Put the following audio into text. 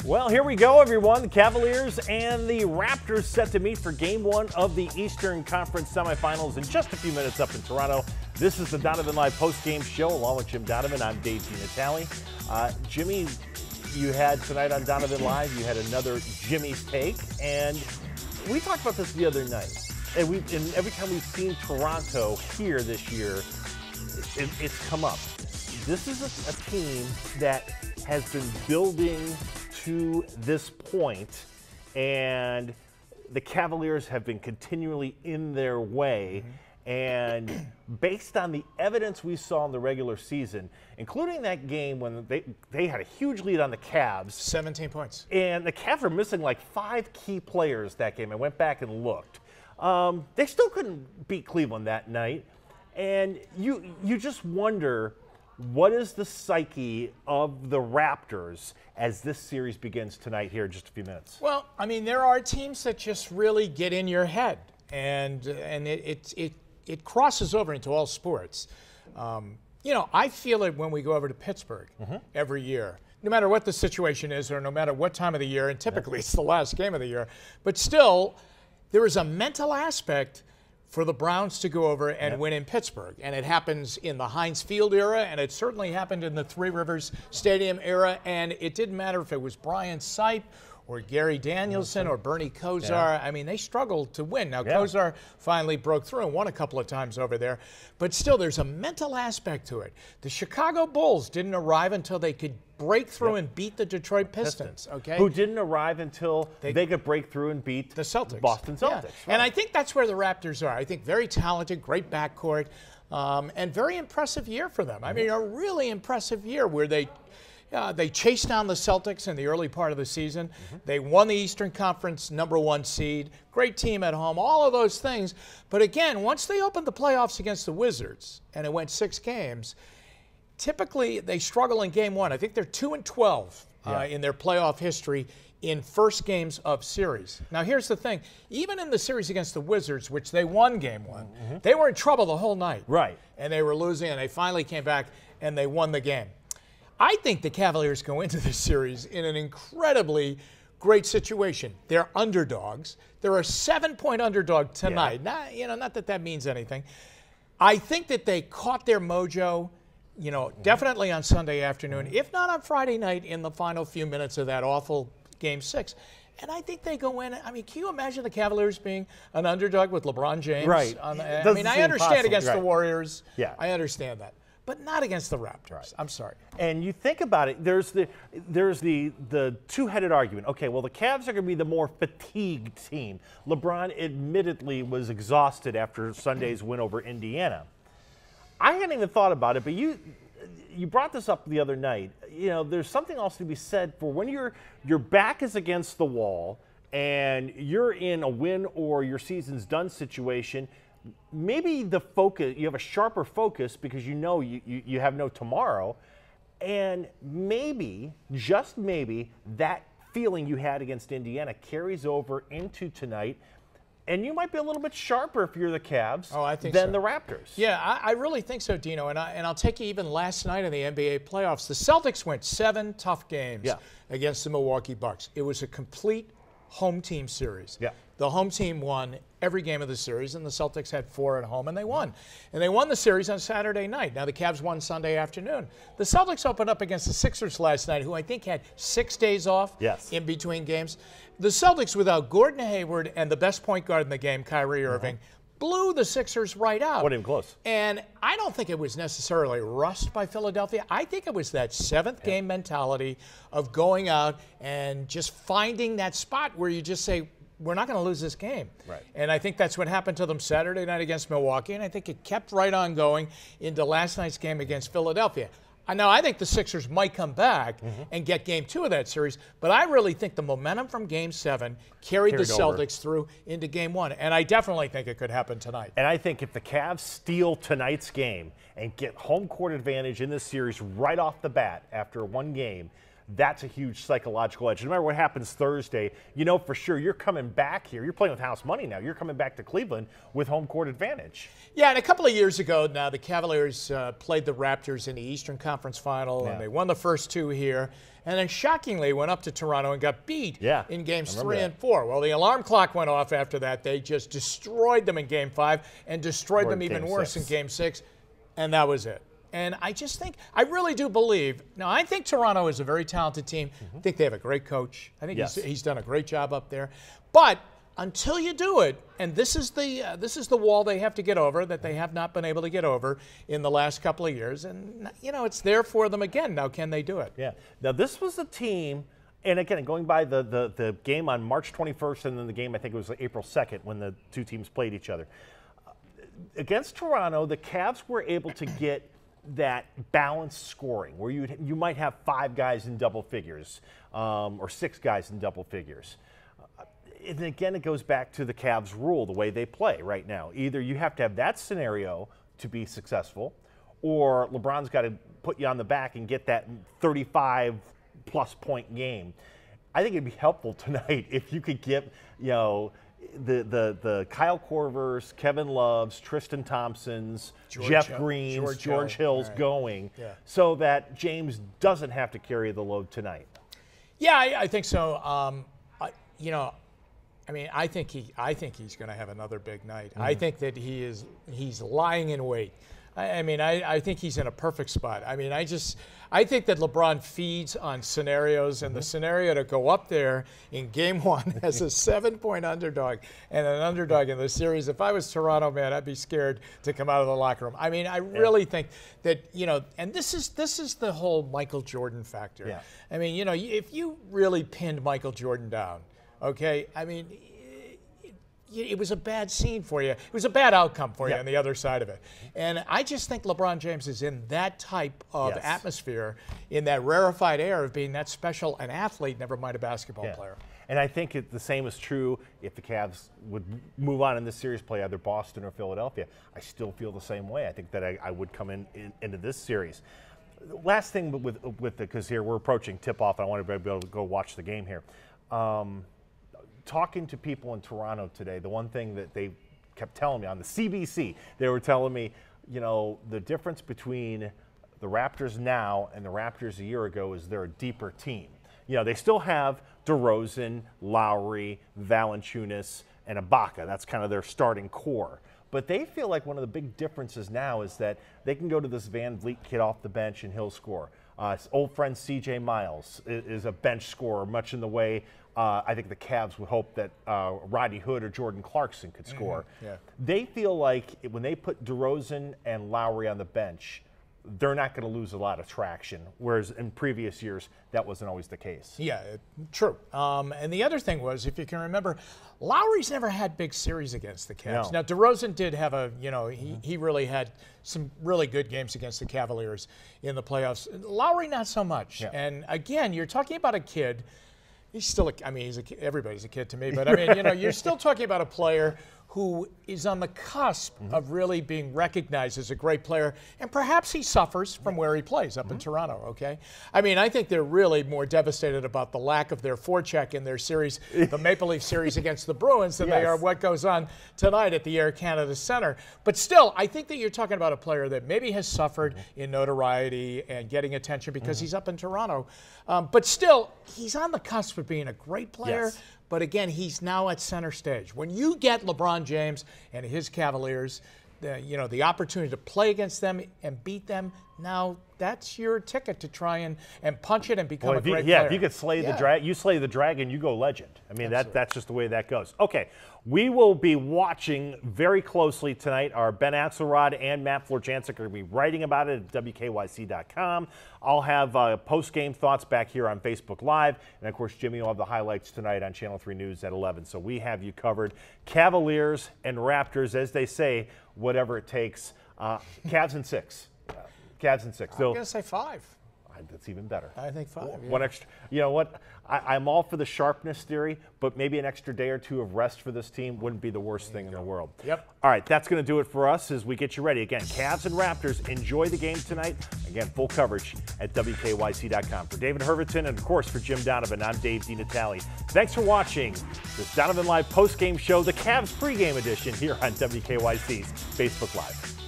Well, here we go, everyone. The Cavaliers and the Raptors set to meet for Game 1 of the Eastern Conference semifinals in just a few minutes up in Toronto. This is the Donovan Live Postgame Show, along with Jim Donovan. I'm Dave DiNatale. Jimmy, you had tonight on Donovan Live, you had another Jimmy's Take, and we talked about this the other night. And every time we've seen Toronto here this year, it's come up. This is a team that has been building to this point, and the Cavaliers have been continually in their way. And based on the evidence we saw in the regular season, including that game when they had a huge lead on the Cavs. 17 points. And the Cavs were missing like 5 key players that game. I went back and looked. They still couldn't beat Cleveland that night. And you just wonder, what is the psyche of the Raptors as this series begins tonight here in just a few minutes? Well, I mean, there are teams that just really get in your head, and it crosses over into all sports. You know, I feel it when we go over to Pittsburgh every year, no matter what the situation is or no matter what time of the year, and typically it's the last game of the year, but still, there is a mental aspect for the Browns to go over and win in Pittsburgh. And it happens in the Heinz Field era, and it certainly happened in the Three Rivers Stadium era, and it didn't matter if it was Brian Sipe or Gary Danielson or Bernie Kosar. I mean, they struggled to win. Now, Kosar finally broke through and won a couple of times over there, but still, there's a mental aspect to it. The Chicago Bulls didn't arrive until they could break through and beat the Detroit Pistons, okay? Who didn't arrive until they could break through and beat the Celtics. Boston Celtics. Yeah. Right. And I think that's where the Raptors are. I think very talented, great backcourt, and very impressive year for them. I mean, a really impressive year where they chased down the Celtics in the early part of the season. They won the Eastern Conference #1 seed. Great team at home, all of those things. But again, once they opened the playoffs against the Wizards, and it went 6 games, typically they struggle in game 1. I think they're 2-12 in their playoff history in first games of series. Now, here's the thing. Even in the series against the Wizards, which they won game 1, they were in trouble the whole night. Right. And they were losing, and they finally came back, and they won the game. I think the Cavaliers go into this series in an incredibly great situation. They're underdogs. They're a 7-point underdog tonight. Not that that means anything. I think that they caught their mojo, definitely on Sunday afternoon, if not on Friday night in the final few minutes of that awful Game 6. And I think they go in. I mean, can you imagine the Cavaliers being an underdog with LeBron James? Right. I mean, I understand against the Warriors. Yeah. I understand that. But not against the Raptors. Right. I'm sorry. And you think about it, there's the two-headed argument. Okay, well, the Cavs are going to be the more fatigued team. LeBron admittedly was exhausted after Sunday's win over Indiana. I hadn't even thought about it, but you brought this up the other night. There's something else to be said for when your back is against the wall and you're in a win or your season's done situation. Maybe the focus, you have a sharper focus because you have no tomorrow, and maybe, just maybe, that feeling you had against Indiana carries over into tonight, and you might be a little bit sharper if you're the Cavs than the Raptors. Yeah, I really think so, Dino, and I'll take you even last night in the NBA playoffs. The Celtics went 7 tough games against the Milwaukee Bucks. It was a complete home team series. Yeah. The home team won every game of the series, and the Celtics had 4 at home, and they won. And they won the series on Saturday night. Now, the Cavs won Sunday afternoon. The Celtics opened up against the Sixers last night, who I think had 6 days off in between games. The Celtics, without Gordon Hayward and the best point guard in the game, Kyrie Irving, blew the Sixers right out. Wasn't even close. And I don't think it was necessarily rust by Philadelphia. I think it was that 7th game mentality of going out and just finding that spot where you just say, we're not going to lose this game. Right. And I think that's what happened to them Saturday night against Milwaukee, and I think it kept right on going into last night's game against Philadelphia. Now, I think the Sixers might come back and get Game 2 of that series, but I really think the momentum from Game 7 carried the Celtics through into Game 1, and I definitely think it could happen tonight. And I think if the Cavs steal tonight's game and get home court advantage in this series right off the bat after one game, that's a huge psychological edge. No matter what happens Thursday, you know for sure you're coming back here. You're playing with house money now. You're coming back to Cleveland with home court advantage. Yeah, and a couple of years ago now, the Cavaliers played the Raptors in the Eastern Conference Final, and they won the first two here. And then shockingly went up to Toronto and got beat in games 3 and 4. Well, the alarm clock went off after that. They just destroyed them in game 5 and destroyed them even worse in game 6. And that was it. And I just think, I really do believe, now I think Toronto is a very talented team. I think they have a great coach. I think he's done a great job up there. But until you do it, and this is the wall they have to get over that they have not been able to get over in the last couple of years. And, you know, it's there for them again. Now, can they do it? Yeah. Now, this was a team, and again, going by the game on March 21st and then the game, I think it was April 2nd when the two teams played each other. Against Toronto, the Cavs were able to get that balanced scoring where you might have 5 guys in double figures or 6 guys in double figures. And again, it goes back to the Cavs rule, the way they play right now. Either you have to have that scenario to be successful, or LeBron's got to put you on the back and get that 35-plus point game. I think it'd be helpful tonight if you could get, you know, the Kyle Korvers, Kevin Loves, Tristan Thompsons, Jeff Greens, George Hills going, so that James doesn't have to carry the load tonight. Yeah, I think so. You know, I mean, I think he's going to have another big night. I think that he's lying in wait. I mean, I think he's in a perfect spot. I mean, I think that LeBron feeds on scenarios, and the scenario to go up there in game 1 as a 7-point underdog and an underdog in the series. If I was Toronto, man, I'd be scared to come out of the locker room. I mean, I really think that, you know, and this is the whole Michael Jordan factor. Yeah. I mean, you know, if you really pinned Michael Jordan down, okay, I mean, it was a bad scene for you. It was a bad outcome for you on the other side of it. And I just think LeBron James is in that type of atmosphere, in that rarefied air of being that special an athlete, never mind a basketball player. And I think the same is true if the Cavs would move on in this series, play either Boston or Philadelphia. I still feel the same way. I think that I would come into this series. Last thing with because here we're approaching tip-off, and I want to be able to go watch the game here. Talking to people in Toronto today, the one thing that they kept telling me on the CBC, they were telling me, you know, the difference between the Raptors now and the Raptors a year ago is they're a deeper team. You know, they still have DeRozan, Lowry, Valanciunas, and Ibaka. That's kind of their starting core. But they feel like one of the big differences now is that they can go to this Van Vliet kid off the bench and he'll score. Old friend C.J. Miles is a bench scorer, much in the way I think the Cavs would hope that Rodney Hood or Jordan Clarkson could score. They feel like when they put DeRozan and Lowry on the bench, they're not going to lose a lot of traction, whereas in previous years, that wasn't always the case. Yeah, true. And the other thing was, if you can remember, Lowry's never had big series against the Cavs. No. Now, DeRozan did have a, you know, he really had some really good games against the Cavaliers in the playoffs. Lowry, not so much. And again, you're talking about a kid. He's still, I mean, everybody's a kid to me, but I mean, you know, you're still talking about a player who is on the cusp of really being recognized as a great player, and perhaps he suffers from where he plays up in Toronto, okay? I mean, I think they're really more devastated about the lack of their forecheck in their series, the Maple Leaf series against the Bruins, than they are what goes on tonight at the Air Canada Centre. But still, I think that you're talking about a player that maybe has suffered in notoriety and getting attention because he's up in Toronto. But still, he's on the cusp of being a great player. But again, he's now at center stage. When you get LeBron James and his Cavaliers, you know, the opportunity to play against them and beat them, now that's your ticket to try and punch it and become a great player. If you could slay the dragon, you slay the dragon, you go legend. I mean, that's just the way that goes. Okay, we will be watching very closely tonight. Our Ben Axelrod and Matt Florjancic are going to be writing about it at WKYC.com. I'll have post-game thoughts back here on Facebook Live. And, of course, Jimmy will have the highlights tonight on Channel 3 News at 11. So we have you covered. Cavaliers and Raptors, as they say, whatever it takes. Cavs in 6. Cavs in 6. I'm going to say 5. That's even better. I think 5. One extra. You know what? I'm all for the sharpness theory, but maybe an extra day or 2 of rest for this team wouldn't be the worst thing in the world. Yep. All right, that's going to do it for us as we get you ready. Again, Cavs and Raptors, enjoy the game tonight. Again, full coverage at WKYC.com. For David Herverton and, of course, for Jim Donovan, I'm Dave DiNatale. Thanks for watching this Donovan Live Postgame Show, the Cavs pregame edition here on WKYC's Facebook Live.